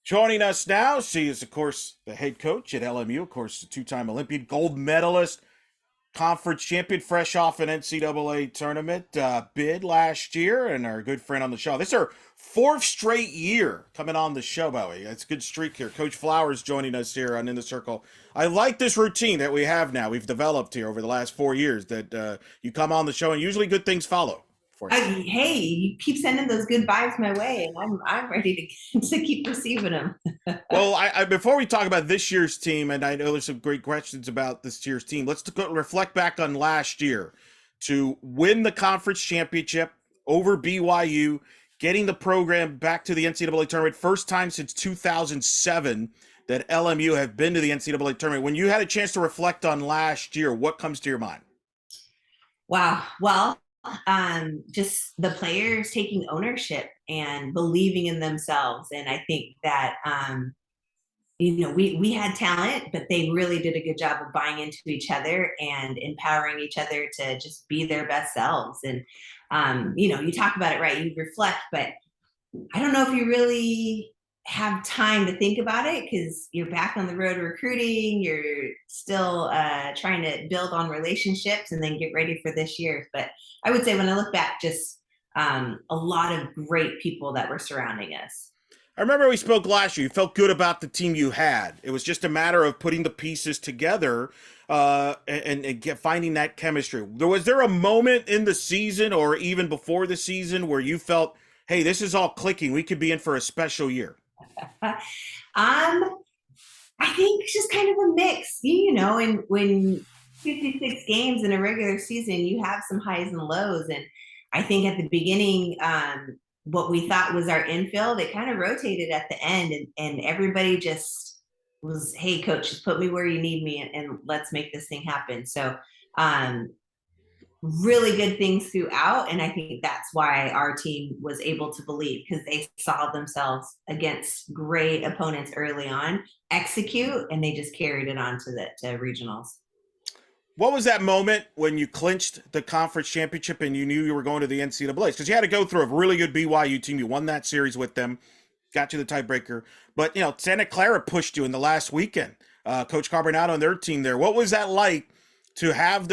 Joining us now, she is, of course, the head coach at LMU, of course, a two-time Olympian, gold medalist, conference champion, fresh off an NCAA tournament bid last year, and our good friend on the show. This is our fourth straight year coming on the show, by the way. It's a good streak here. Coach Flowers joining us here on In the Circle. I like this routine that we have now. We've developed here over the last 4 years that you come on the show and usually good things follow for you. Hey, you keep sending those good vibes my way, and I'm ready to keep receiving them. Well, before we talk about this year's team, and I know there's some great questions about this year's team, let's reflect back on last year to win the conference championship over BYU, getting the program back to the NCAA tournament, first time since 2007 that LMU have been to the NCAA tournament. When you had a chance to reflect on last year, what comes to your mind? Wow. Well, just the players taking ownership and believing in themselves. And I think that, we had talent, but they really did a good job of buying into each other and empowering each other to just be their best selves. And, you talk about it, right? You reflect, but I don't know if you really have time to think about it because you're back on the road recruiting. You're still trying to build on relationships and then get ready for this year. But I would say when I look back, just a lot of great people that were surrounding us. I remember we spoke last year. You felt good about the team you had. It was just a matter of putting the pieces together and finding that chemistry. Was there a moment in the season or even before the season where you felt, hey, this is all clicking. We could be in for a special year? I think it's just kind of a mix, and when 56 games in a regular season, you have some highs and lows. And I think at the beginning, what we thought was our infield, it kind of rotated at the end, and everybody just was, hey, coach, just put me where you need me and let's make this thing happen. So really good things throughout. And I think that's why our team was able to believe, because they saw themselves against great opponents early on, execute, and they just carried it on to the regionals. What was that moment when you clinched the conference championship and you knew you were going to the NCAA? Because you had to go through a really good BYU team. You won that series with them, got you the tiebreaker. But, Santa Clara pushed you in the last weekend. Coach Carbonado and their team there. What was that like to have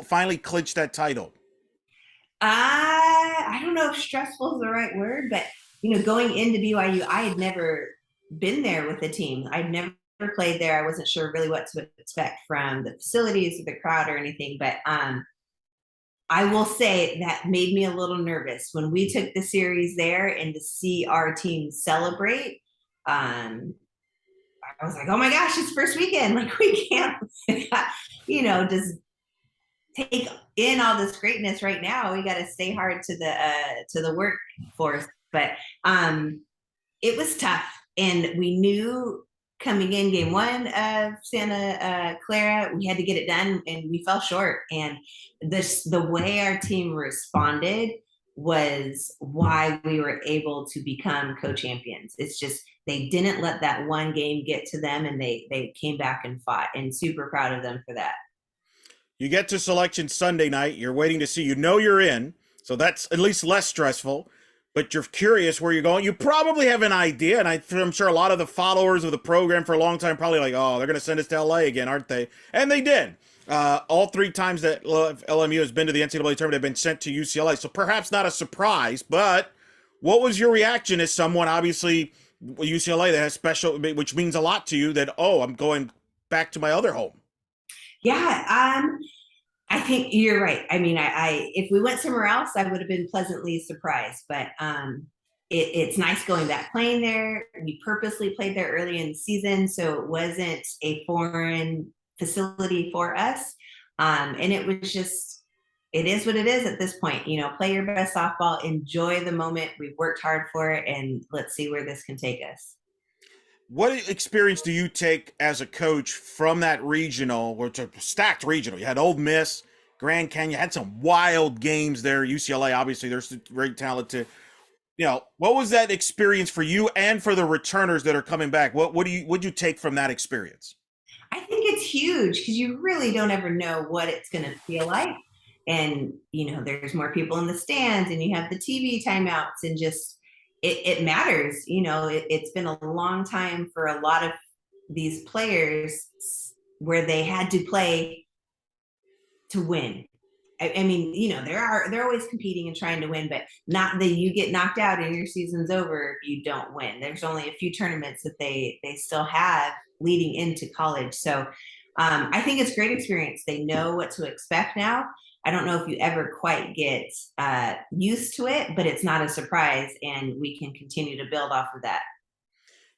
finally clinch that title? I don't know if stressful is the right word, but, going into BYU, I had never been there with the team. I'd never played there. I wasn't sure really what to expect from the facilities or the crowd or anything, but I will say that made me a little nervous when we took the series there, and to see our team celebrate. I was like, oh my gosh, it's first weekend. Like, we can't, just take in all this greatness right now. We got to stay hard to the workforce. But it was tough, and we knew coming in game one of Santa Clara, we had to get it done, and we fell short. And the way our team responded was why we were able to become co-champions. It's just they didn't let that one game get to them, and they came back and fought, and super proud of them for that. You get to selection Sunday night. You're waiting to see, you're in, so that's at least less stressful. But you're curious where you're going. You probably have an idea, and I'm sure a lot of the followers of the program for a long time probably like, oh, they're going to send us to LA again, aren't they? And they did. All three times that LMU has been to the NCAA tournament have been sent to UCLA, so perhaps not a surprise. But what was your reaction as someone, obviously, UCLA that has special, which means a lot to you, that, oh, I'm going back to my other home? Yeah, I think you're right. I mean, I if we went somewhere else, I would have been pleasantly surprised. But it's nice going back playing there. We purposely played there early in the season, so it wasn't a foreign facility for us. And it was just, it is what it is at this point. Play your best softball, enjoy the moment. We've worked hard for it, and let's see where this can take us. What experience do you take as a coach from that regional, or to stacked regional? You had Ole Miss, Grand Canyon, you had some wild games there. UCLA, obviously, they're very talented. What was that experience for you and for the returners that are coming back? What'd you take from that experience? I think it's huge because you really don't ever know what it's going to feel like. And, there's more people in the stands, and you have the TV timeouts, and just, it matters. It's been a long time for a lot of these players where they had to play to win. I mean, they're always competing and trying to win, but not that you get knocked out and your season's over if you don't win. There's only a few tournaments that they still have leading into college. So I think it's a great experience. They know what to expect now. I don't know if you ever quite get used to it, but it's not a surprise, and we can continue to build off of that.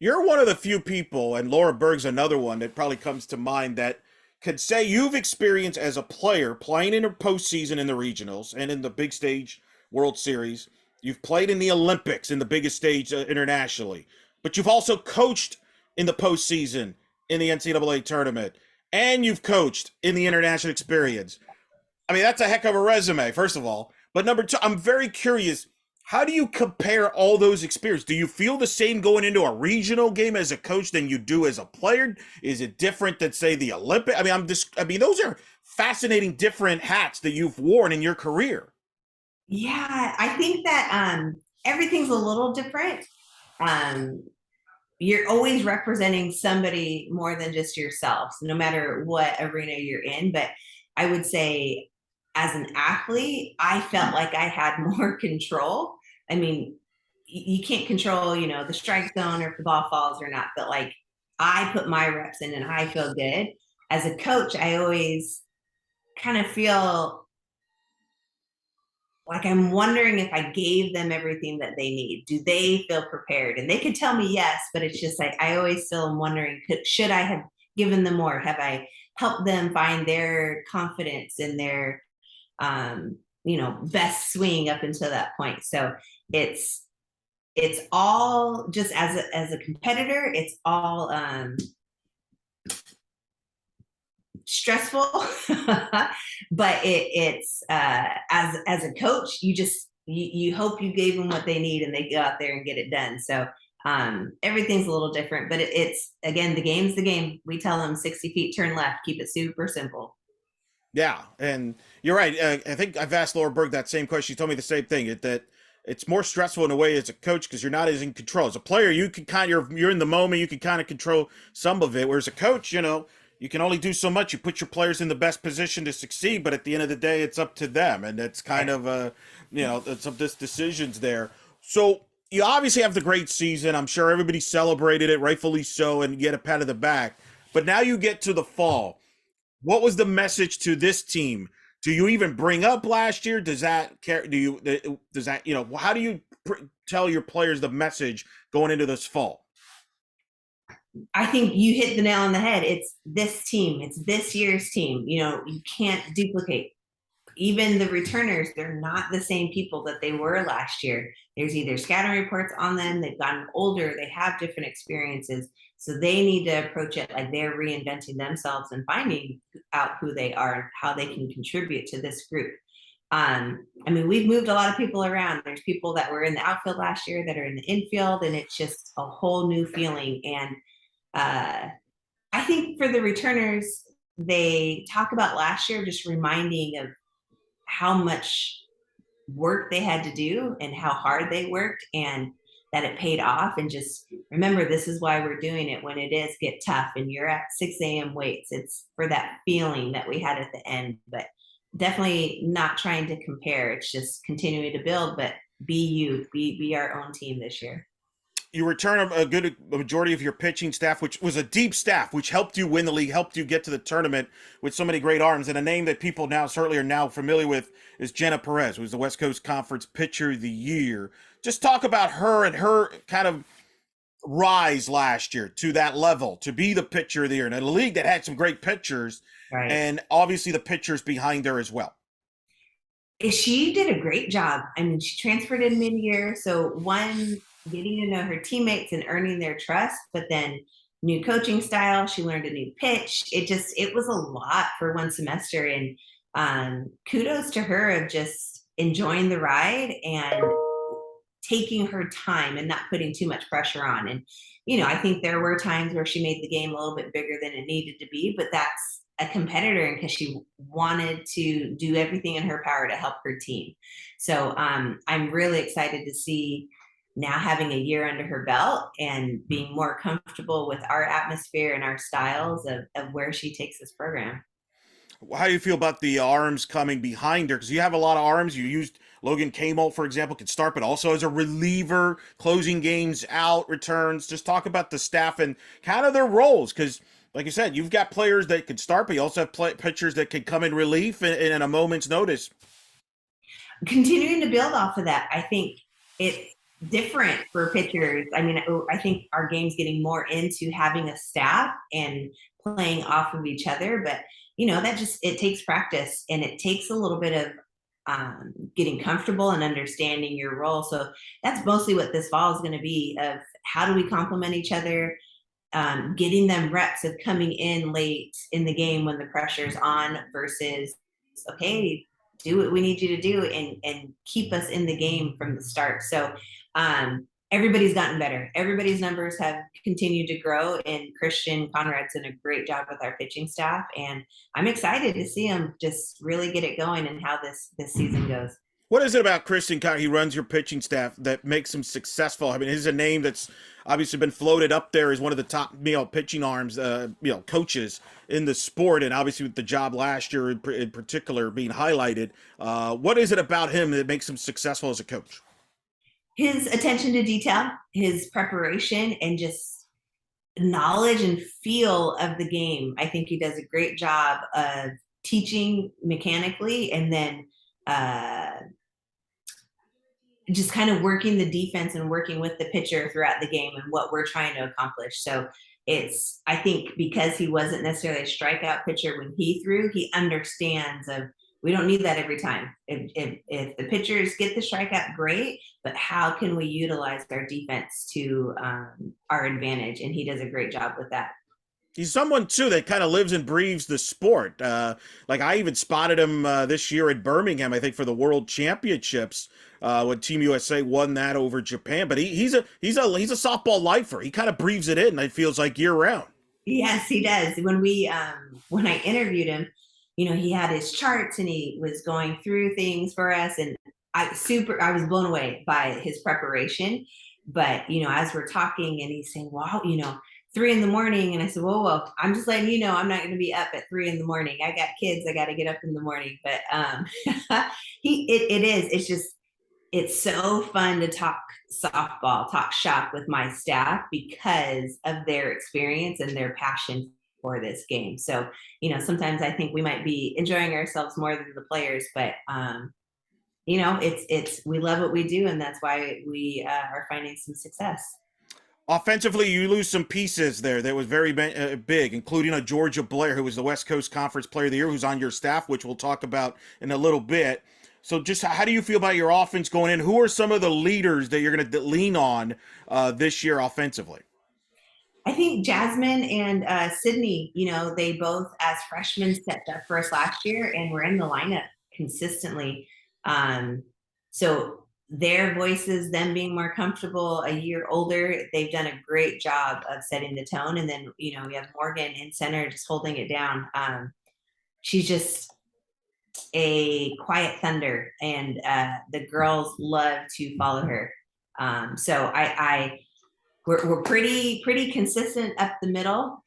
You're one of the few people, and Laura Berg's another one that probably comes to mind, that could say you've experienced as a player playing in a postseason in the regionals and in the big stage World Series. You've played in the Olympics in the biggest stage internationally, but you've also coached in the postseason in the NCAA tournament, and you've coached in the international experience. I mean, that's a heck of a resume, first of all. But number two, I'm very curious. How do you compare all those experiences? Do you feel the same going into a regional game as a coach than you do as a player? Is it different than, say, the Olympic? I mean, those are fascinating different hats that you've worn in your career. Yeah, I think that everything's a little different. Um, you're always representing somebody more than just yourself, no matter what arena you're in. But I would say, as an athlete, I felt like I had more control. I mean, you can't control, the strike zone or if the ball falls or not, but like I put my reps in and I feel good. As a coach, I always kind of feel like I'm wondering if I gave them everything that they need. Do they feel prepared? And they could tell me yes, but it's just like I always still am wondering, should I have given them more? Have I helped them find their confidence in their best swing up until that point? So it's all just as a competitor, it's all stressful, but it's as a coach, you hope you gave them what they need and they go out there and get it done. So everything's a little different, but it's again, the game's the game. We tell them 60 feet, turn left, keep it super simple. Yeah, and you're right. I think I've asked Laura Berg that same question. She told me the same thing. That it's more stressful in a way as a coach because you're not as in control. As a player, you can you're in the moment. You can kind of control some of it. Whereas a coach, you can only do so much. You put your players in the best position to succeed, but at the end of the day, it's up to them, and it's kind of it's up this decisions there. So you obviously have the great season. I'm sure everybody celebrated it, rightfully so, and get a pat of the back. But now you get to the fall. What was the message to this team? Do you even bring up last year? Does that care? Does that, how do you tell your players the message going into this fall? I think you hit the nail on the head. It's this team. It's this year's team. You can't duplicate. Even the returners, they're not the same people that they were last year. There's either scouting reports on them, they've gotten older, they have different experiences. So they need to approach it like they're reinventing themselves and finding out who they are and how they can contribute to this group. I mean, we've moved a lot of people around. There's people that were in the outfield last year that are in the infield, and it's just a whole new feeling. And I think for the returners, they talk about last year just reminding of how much work they had to do and how hard they worked and that it paid off. And just remember, this is why we're doing it when it is get tough and you're at 6 a.m. weights. It's for that feeling that we had at the end, but definitely not trying to compare. It's just continuing to build, but be our own team this year. You return a good majority of your pitching staff, which was a deep staff, which helped you win the league, helped you get to the tournament with so many great arms. And a name that people now certainly are now familiar with is Jenna Perez, who's the West Coast Conference Pitcher of the Year. Just talk about her and her kind of rise last year to that level, to be the pitcher of the year in a league that had some great pitchers, Right. and obviously the pitchers behind her as well. She did a great job. I mean, she transferred in mid-year. So one, getting to know her teammates and earning their trust, but then new coaching style. She learned a new pitch. It was a lot for one semester. And kudos to her of just enjoying the ride and taking her time and not putting too much pressure on. And, I think there were times where she made the game a little bit bigger than it needed to be, but that's a competitor and because she wanted to do everything in her power to help her team. So I'm really excited to see now having a year under her belt and being more comfortable with our atmosphere and our styles of where she takes this program. How do you feel about the arms coming behind her? Because you have a lot of arms. You used Logan Kamo, for example, could start, but also as a reliever, closing games out, returns. Just talk about the staff and kind of their roles. Because, like you said, you've got players that could start, but you also have pitchers that could come in relief in a moment's notice. Continuing to build off of that, I think it's different for pitchers. I mean, I think our game's getting more into having a staff and playing off of each other, but that just, it takes practice and it takes a little bit of getting comfortable and understanding your role. So that's mostly what this fall is going to be, of how do we complement each other, getting them reps of coming in late in the game when the pressure's on versus, okay, do what we need you to do and keep us in the game from the start. So everybody's gotten better. Everybody's numbers have continued to grow, and Christian Conrad's done a great job with our pitching staff. And I'm excited to see him just really get it going and how this season goes. What is it about Christian Conrad? He runs your pitching staff that makes him successful. I mean, he's a name that's obviously been floated up there as one of the top, pitching arms, coaches in the sport, and obviously with the job last year in particular being highlighted. What is it about him that makes him successful as a coach? His attention to detail, his preparation, and just knowledge and feel of the game. I think he does a great job of teaching mechanically, and then just kind of working the defense and working with the pitcher throughout the game and what we're trying to accomplish. So I think because he wasn't necessarily a strikeout pitcher when he threw, he understands of, we don't need that every time. If the pitchers get the strikeout, great, but how can we utilize our defense to our advantage? And he does a great job with that. He's someone, too, that kind of lives and breathes the sport. Like, I even spotted him this year at Birmingham, I think, for the World Championships, when Team USA won that over Japan. But he's a softball lifer. He kind of breathes it in, it feels like, year-round. Yes, he does. When I interviewed him, he had his charts and he was going through things for us. And I was blown away by his preparation. But, as we're talking and he's saying, wow, 3 a.m. and I said, whoa, I'm just letting you know, I'm not going to be up at 3 a.m. I got kids. I got to get up in the morning. But it's just, it's so fun to talk softball, talk shop with my staff because of their experience and their passion for this game. So, sometimes I think we might be enjoying ourselves more than the players, but we love what we do, and that's why we are finding some success. Offensively, you lose some pieces there that was very big, including a Georgia Blair, who was the West Coast Conference Player of the Year, who's on your staff, which we'll talk about in a little bit. So just how do you feel about your offense going in? Who are some of the leaders that you're going to lean on this year offensively? I think Jasmine and Sydney, they both as freshmen stepped up for us last year and were in the lineup consistently. So their voices, them being more comfortable, a year older, they've done a great job of setting the tone. And then, we have Morgan in center just holding it down. She's just a quiet thunder, and the girls love to follow her. So we're pretty consistent up the middle.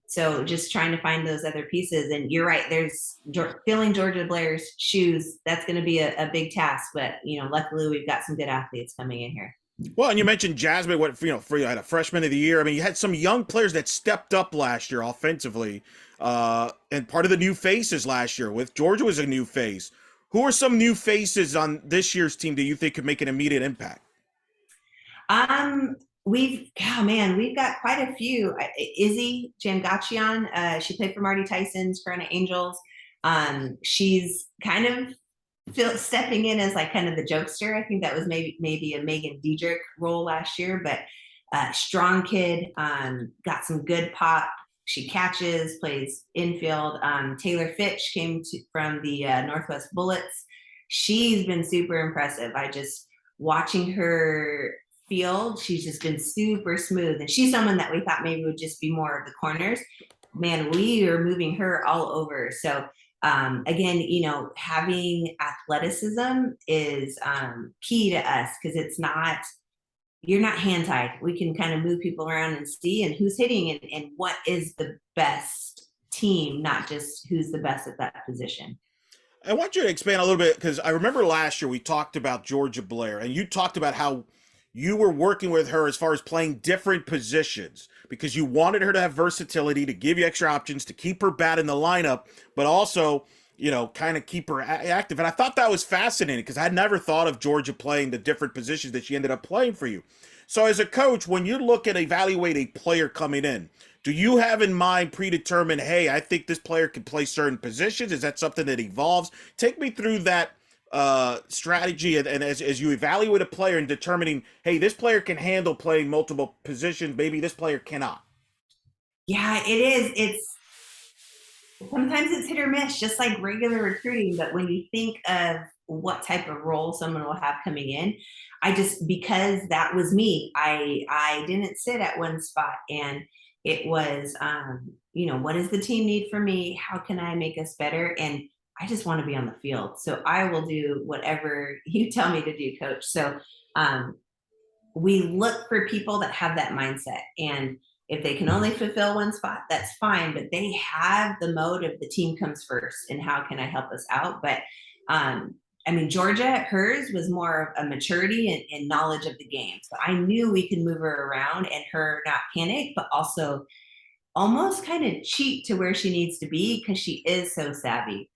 So just trying to find those other pieces. And you're right, there's filling Georgia Blair's shoes. That's going to be a big task, but luckily we've got some good athletes coming in here. Well, and you mentioned Jasmine, for you had a freshman of the year. I mean, you had some young players that stepped up last year offensively, and part of the new faces last year with Georgia was a new face. Who are some new faces on this year's team that you think could make an immediate impact? We've got quite a few. Izzy Jangachian, she played for Marty Tyson's Corona Angels. She's kind of stepping in as like kind of the jokester. I think that was maybe a Megan Diedrich role last year, but strong kid, got some good pop. She catches, plays infield. Taylor Fitch came from the Northwest Bullets. She's been super impressive. Watching her field, she's just been super smooth, and she's someone that we thought maybe would just be more of the corners. Man, we are moving her all over. So again, having athleticism is key to us, because it's not you're not hand tied. We can kind of move people around and see and who's hitting and what is the best team, not just who's the best at that position. I want you to expand a little bit because I remember last year we talked about Georgia Blair, and you talked about how you were working with her as far as playing different positions because you wanted her to have versatility, to give you extra options, to keep her bat in the lineup, but also, kind of keep her active. And I thought that was fascinating because I had never thought of Georgia playing the different positions that she ended up playing for you. So as a coach, when you look at evaluate a player coming in, do you have in mind predetermined, hey, I think this player can play certain positions? Is that something that evolves? Take me through that strategy and as you evaluate a player and determining, hey, this player can handle playing multiple positions, maybe this player cannot. Yeah, it is. Sometimes it's hit or miss, just like regular recruiting. But when you think of what type of role someone will have coming in, because that was me, I didn't sit at one spot, and it was, what does the team need from me? How can I make us better? And I just want to be on the field, so I will do whatever you tell me to do, coach. So um, we look for people that have that mindset, and if they can only fulfill one spot, that's fine, but they have the motive, the team comes first and how can I help us out. But Georgia, hers was more of a maturity and knowledge of the game, so I knew we could move her around and her not panic, but also almost kind of cheat to where she needs to be because she is so savvy.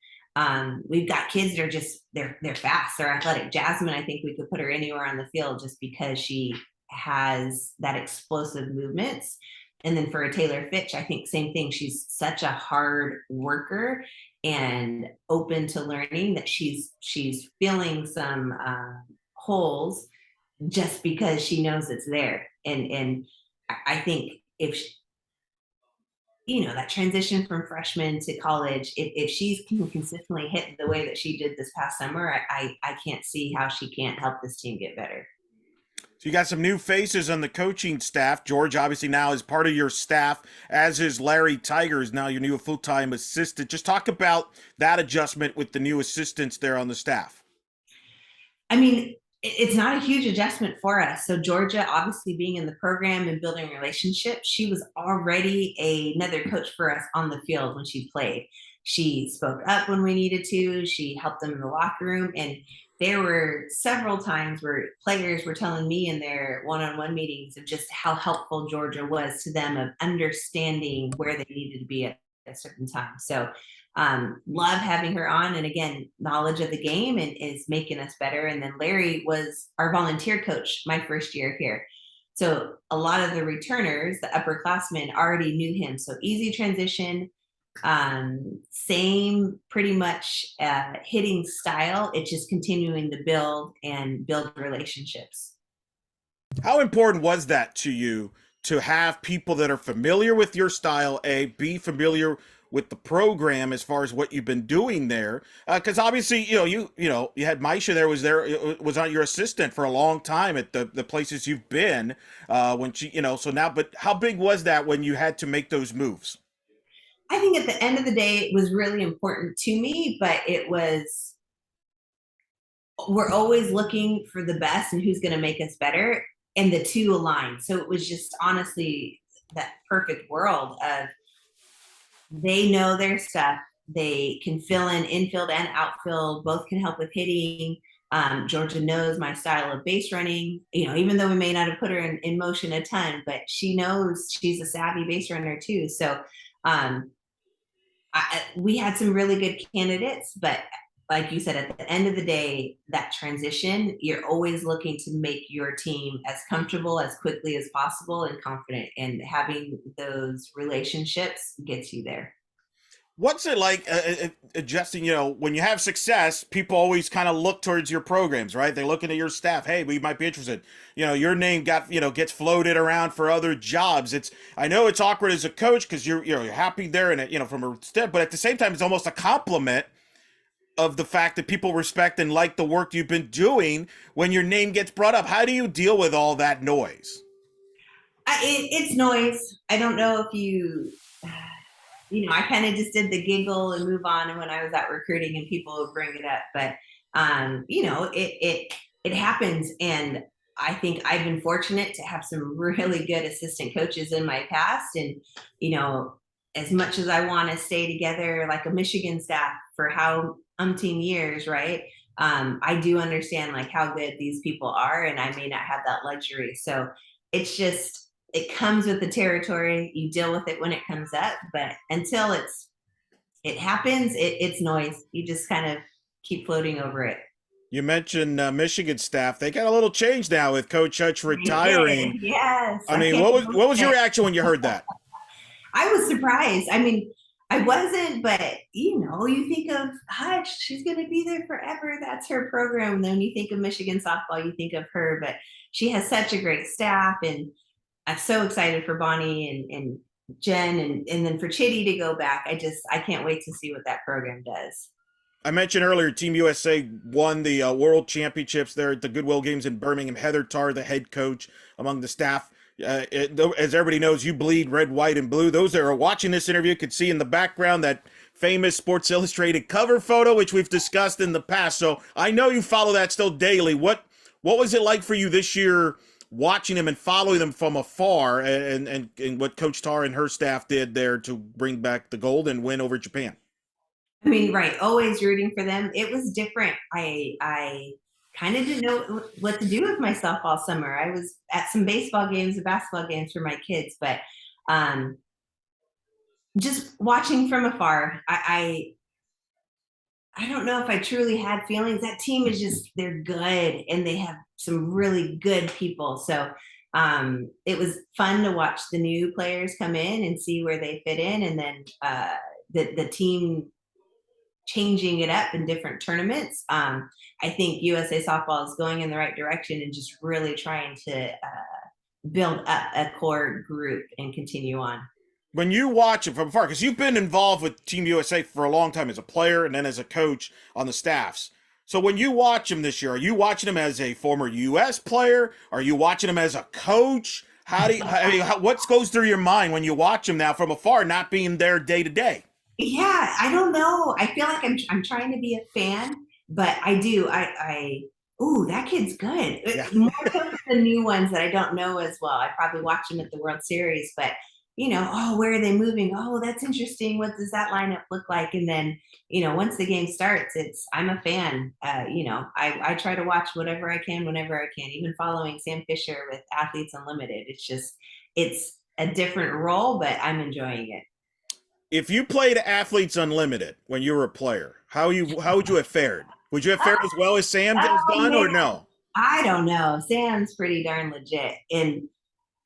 We've got kids that are just they're fast, they're athletic. Jasmine, I think we could put her anywhere on the field just because she has that explosive movements. And then for a Taylor Fitch, I think same thing. She's such a hard worker and open to learning that she's filling some holes just because she knows it's there. And I think if that transition from freshman to college, if she can consistently hit the way that she did this past summer, I can't see how she can't help this team get better. So you got some new faces on the coaching staff. George obviously now is part of your staff, as is Larry Tigers, now your new full-time assistant. Just talk about that adjustment with the new assistants there on the staff. It's not a huge adjustment for us. So Georgia, obviously being in the program and building relationships, she was already another coach for us on the field when she played. She spoke up when we needed to. She helped them in the locker room. And there were several times where players were telling me in their one-on-one meetings of just how helpful Georgia was to them, of understanding where they needed to be at a certain time. So love having her on, and again, knowledge of the game and is making us better. And then Larry was our volunteer coach my first year here, so a lot of the returners, the upperclassmen, already knew him, so easy transition. Same pretty much hitting style. It's just continuing to build relationships. How important was that to you to have people that are familiar with your style, be familiar with the program as far as what you've been doing there? Because obviously, you had Maisha was on your assistant for a long time at the places you've been when she, so now, but how big was that when you had to make those moves? I think at the end of the day, it was really important to me, but we're always looking for the best and who's going to make us better, and the two align. So it was just honestly that perfect world of they know their stuff. They can fill in infield and outfield. Both can help with hitting. Georgia knows my style of base running, even though we may not have put her in motion a ton, but she knows she's a savvy base runner too. So we had some really good candidates, but like you said, at the end of the day, that transition, you're always looking to make your team as comfortable as quickly as possible and confident, and having those relationships gets you there. What's it like adjusting, when you have success, people always kind of look towards your programs, right? They're looking at your staff. Hey, we might be interested. Your name gets floated around for other jobs. I know it's awkward as a coach because you're happy there and from a step, but at the same time, it's almost a compliment of the fact that people respect and like the work you've been doing when your name gets brought up. How do you deal with all that noise? It's noise. I don't know if I kind of just did the giggle and move on. And when I was out recruiting and people would bring it up, but it happens. And I think I've been fortunate to have some really good assistant coaches in my past. And, you know, as much as I want to stay together like a Michigan staff for how umpteen years, right? I do understand like how good these people are, and I may not have that luxury. So it's just, it comes with the territory. You deal with it when it comes up, but until it happens, it's noise. You just kind of keep floating over it. You mentioned Michigan staff. They got a little change now with Coach Hutch retiring. Yes. I mean, what was your reaction when you heard that? I was surprised. I mean, I wasn't, but you know, you think of Hutch, she's going to be there forever. That's her program. And then when you think of Michigan softball, you think of her, but she has such a great staff, and I'm so excited for Bonnie and Jen, and then for Chitty to go back. I can't wait to see what that program does. I mentioned earlier, Team USA won the World Championships there at the Goodwill Games in Birmingham. Heather Tarr, the head coach, among the staff. As everybody knows, you bleed red, white, and blue. Those that are watching this interview could see in the background that famous Sports Illustrated cover photo, which we've discussed in the past. So I know you follow that still daily. What was it like for you this year, watching them and following them from afar, and what Coach Tarr and her staff did there to bring back the gold and win over Japan? I mean, right, always rooting for them. It was different. I kind of didn't know what to do with myself all summer. I was at some baseball games and basketball games for my kids, but um, just watching from afar, I don't know if I truly had feelings. That team is just, they're good, and they have some really good people. So it was fun to watch the new players come in and see where they fit in, and then the team changing it up in different tournaments. I think USA softball is going in the right direction and just really trying to build up a core group and continue on. When you watch it from afar, because you've been involved with Team USA for a long time as a player and then as a coach on the staffs. So when you watch them this year, are you watching them as a former U.S. player? Are you watching them as a coach? What goes through your mind when you watch them now from afar, not being there day to day? Yeah, I don't know. I feel like I'm trying to be a fan, but I do. Ooh, that kid's good. Yeah. More so for the new ones that I don't know as well. I probably watch them at the World Series, but you know, oh, where are they moving? Oh, that's interesting. What does that lineup look like? And then, you know, once the game starts, I'm a fan. You know, I try to watch whatever I can, whenever I can, even following Sam Fisher with Athletes Unlimited. It's a different role, but I'm enjoying it. If you played Athletes Unlimited when you were a player, how would you have fared? Would you have fared as well as Sam has done, or no? I don't know. Sam's pretty darn legit, and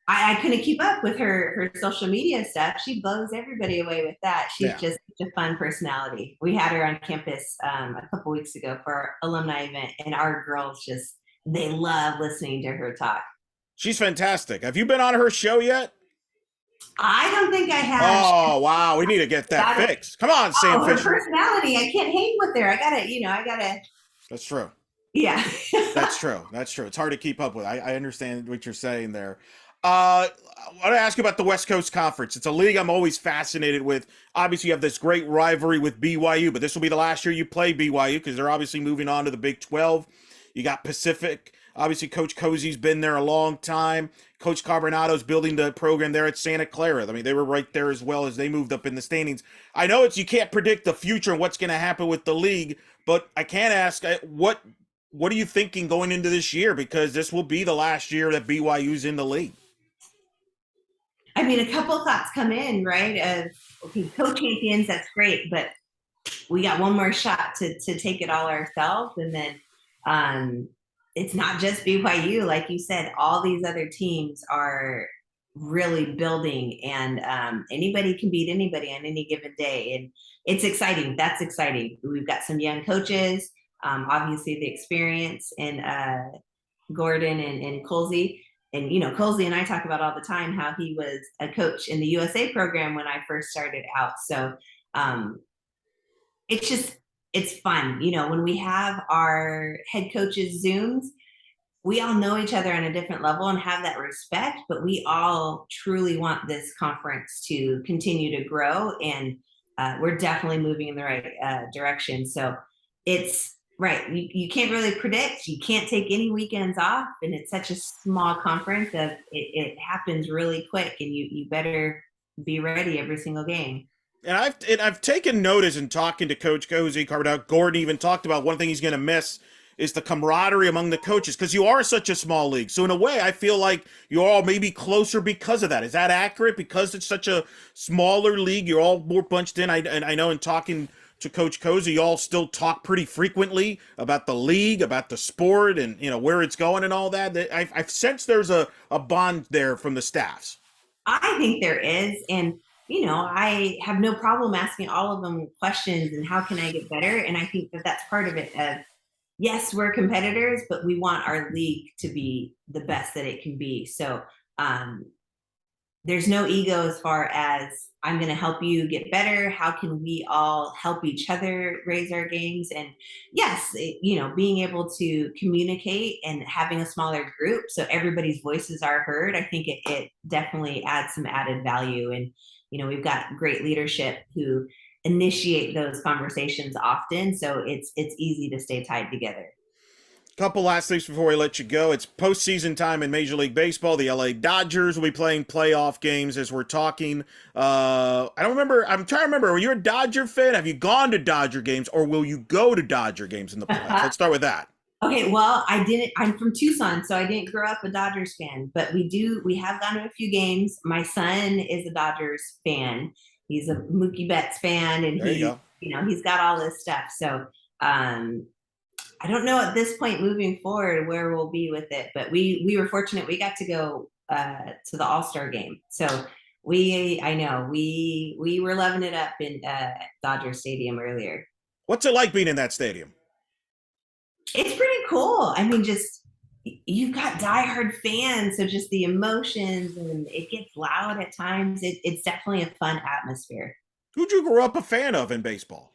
I couldn't keep up with her social media stuff. She blows everybody away with that. She's just such a fun personality. We had her on campus a couple weeks ago for our alumni event, and our girls they love listening to her talk. She's fantastic. Have you been on her show yet? I don't think I have. Oh, wow. We need to get that fixed. Come on, Sam Fisher. Her personality. I can't hang with her. I gotta. That's true. Yeah. That's true. It's hard to keep up with. I understand what you're saying there. I want to ask you about the West Coast Conference. It's a league I'm always fascinated with. Obviously, you have this great rivalry with BYU, but this will be the last year you play BYU because they're obviously moving on to the Big 12. You got Pacific. Obviously, Coach Cozy's been there a long time. Coach Carbonado's building the program there at Santa Clara. I mean, they were right there as well as they moved up in the standings. I know you can't predict the future and what's going to happen with the league, but I can ask, what are you thinking going into this year? Because this will be the last year that BYU's in the league. I mean, a couple thoughts come in, right? Okay, co-champions, that's great, but we got one more shot to take it all ourselves. And then it's not just BYU. Like you said, all these other teams are really building, and anybody can beat anybody on any given day. And it's exciting. That's exciting. We've got some young coaches, obviously the experience, and Gordon and Colsey. And, you know, Colsey and I talk about all the time how he was a coach in the USA program when I first started out. So it's fun. You know, when we have our head coaches Zooms, we all know each other on a different level and have that respect, but we all truly want this conference to continue to grow. And we're definitely moving in the right direction. So it's Right. You can't really predict. You can't take any weekends off. And it's such a small conference that it happens really quick, and you better be ready every single game. And I've taken notice in talking to Coach Cozy, Carbondale. Gordon even talked about one thing he's going to miss is the camaraderie among the coaches, because you are such a small league. So in a way, I feel like you're all maybe closer because of that. Is that accurate? Because it's such a smaller league, you're all more bunched in. And I know in talking to Coach Cozy, you all still talk pretty frequently about the league, about the sport, and where it's going and all that. I've sensed there's a bond there from the staffs. I think there is. And, I have no problem asking all of them questions and how can I get better? And I think that that's part of it. Yes, we're competitors, but we want our league to be the best that it can be. So um, there's no ego as far as I'm going to help you get better. How can we all help each other raise our games? And yes, being able to communicate and having a smaller group so everybody's voices are heard, I think it definitely adds some added value. And, we've got great leadership who initiate those conversations often. So it's easy to stay tied together. Couple last things before we let you go. It's postseason time in Major League Baseball. The LA Dodgers will be playing playoff games as we're talking. I don't remember. I'm trying to remember. Are you a Dodger fan? Have you gone to Dodger games, or will you go to Dodger games in the playoffs? Let's start with that. Okay, well, I didn't. I'm from Tucson, so I didn't grow up a Dodgers fan, but we have gone to a few games. My son is a Dodgers fan. He's a Mookie Betts fan, and There you go. he's got all this stuff. So, um, I don't know at this point moving forward where we'll be with it, but we were fortunate. We got to go to the All-Star game. So I know we were loving it up in Dodger Stadium earlier. What's it like being in that stadium? It's pretty cool. I mean, just you've got diehard fans, so just the emotions, and it gets loud at times. It's definitely a fun atmosphere. Who'd you grow up a fan of in baseball?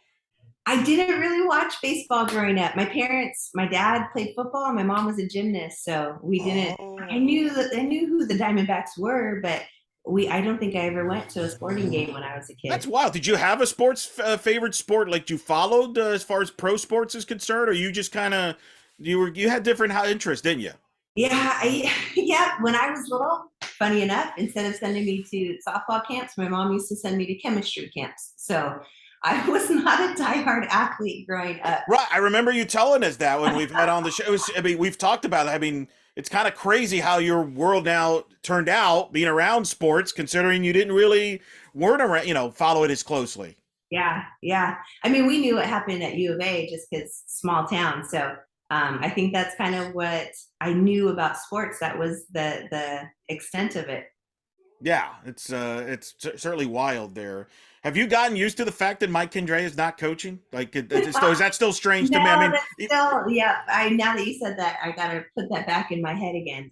I didn't really watch baseball growing up. My dad played football, and my mom was a gymnast, so we didn't. Oh, I knew who the Diamondbacks were, but I don't think I ever went to a sporting game when I was a that's kid. wild. Did you have a sports favorite sport like you followed as far as pro sports is concerned, or you just kind of you had different interests, didn't you? Yeah. When I was little, funny enough, instead of sending me to softball camps, my mom used to send me to chemistry camps. So I was not a diehard athlete growing up. Right. I remember you telling us that when we've had on the show. I mean, we've talked about it. I mean, it's kind of crazy how your world now turned out being around sports, considering you didn't really weren't around, follow it as closely. Yeah, yeah. I mean, we knew what happened at U of A just because small town. So I think that's kind of what I knew about sports. That was the extent of it. Yeah, it's certainly wild there. Have you gotten used to the fact that Mike Kendra is not coaching? Like, is that still strange to me? I No, mean, that's still, yeah. I Now that you said that, I gotta put that back in my head again.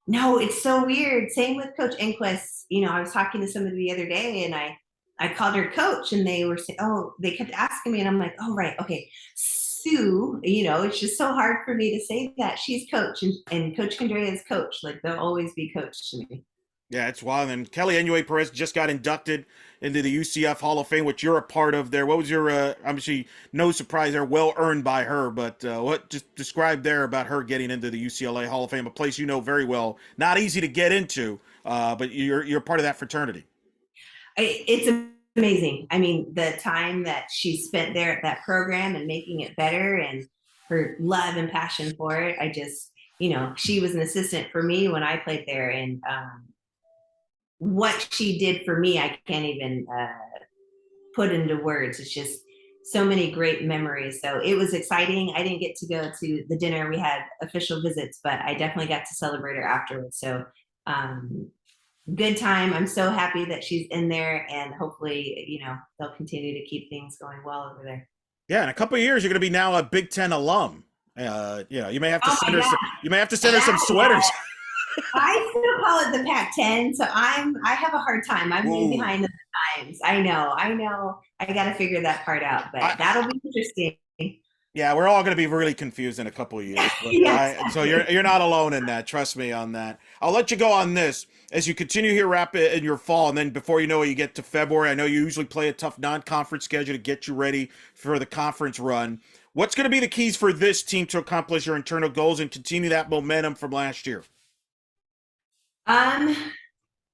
No, it's so weird. Same with Coach Enquist. I was talking to somebody the other day, and I called her coach, and they were saying, oh, they kept asking me, and I'm like, oh, right, okay. Sue, it's just so hard for me to say that she's coach, and Coach Condrea is coach. Like, they'll always be coach to me. yeah, it's wild. And Kelly Anue Perez just got inducted into the UCF Hall of Fame, which you're a part of there. What was your, obviously, no surprise there, well earned by her, but what just describe there about her getting into the UCLA Hall of Fame, a place you know very well, not easy to get into, but you're part of that fraternity. It's amazing. I mean, the time that she spent there at that program and making it better, and her love and passion for it. I just, she was an assistant for me when I played there, and what she did for me, I can't even put into words. It's just so many great memories. So it was exciting. I didn't get to go to the dinner. We had official visits, but I definitely got to celebrate her afterwards. So um, good time. I'm so happy that she's in there, and hopefully, they'll continue to keep things going well over there. Yeah, in a couple of years, you're going to be now a Big Ten alum. You may have to Oh my send her God. you may have to send her some Yeah. sweaters. I still call it the Pac-10, so I have a hard time. I'm way Ooh, behind the times. I know. I got to figure that part out, but I, that'll be interesting. Yeah, we're all going to be really confused in a couple of years, but Yes. so you're not alone in that. Trust me on that. I'll let you go on this as you continue here, wrap it in your fall, and then before you know it, you get to February. I know you usually play a tough non-conference schedule to get you ready for the conference run. What's going to be the keys for this team to accomplish your internal goals and continue that momentum from last year? Um,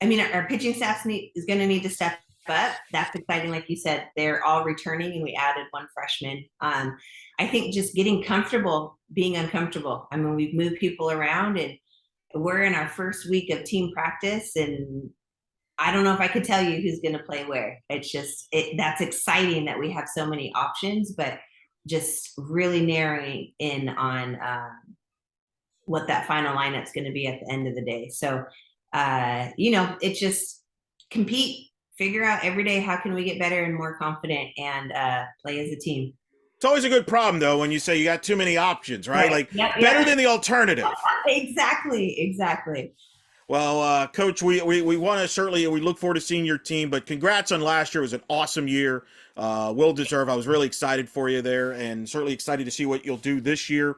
I mean, our pitching staff is going to need to step up. That's exciting. Like you said, they're all returning, and we added one freshman. I think just getting comfortable being uncomfortable. I mean, we've moved people around, and we're in our first week of team practice, and I don't know if I could tell you who's going to play where. It's just that's exciting that we have so many options, but just really narrowing in on what that final lineup's going to be at the end of the day. So, it's just compete, figure out every day how can we get better and more confident, and play as a team. It's always a good problem, though, when you say you got too many options, right? Like, Yep, better than the alternative. Exactly. Well, Coach, we want to certainly, we look forward to seeing your team, but congrats on last year. It was an awesome year. Well deserved. I was really excited for you there, and certainly excited to see what you'll do this year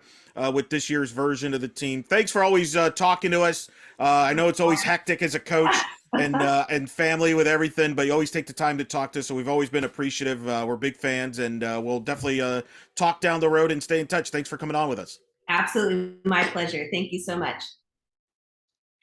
with this year's version of the team. Thanks for always talking to us. I know it's always hectic as a coach and family with everything, but you always take the time to talk to us, so we've always been appreciative. We're big fans, and we'll definitely talk down the road and stay in touch. Thanks for coming on with us. Absolutely, my pleasure. Thank you so much.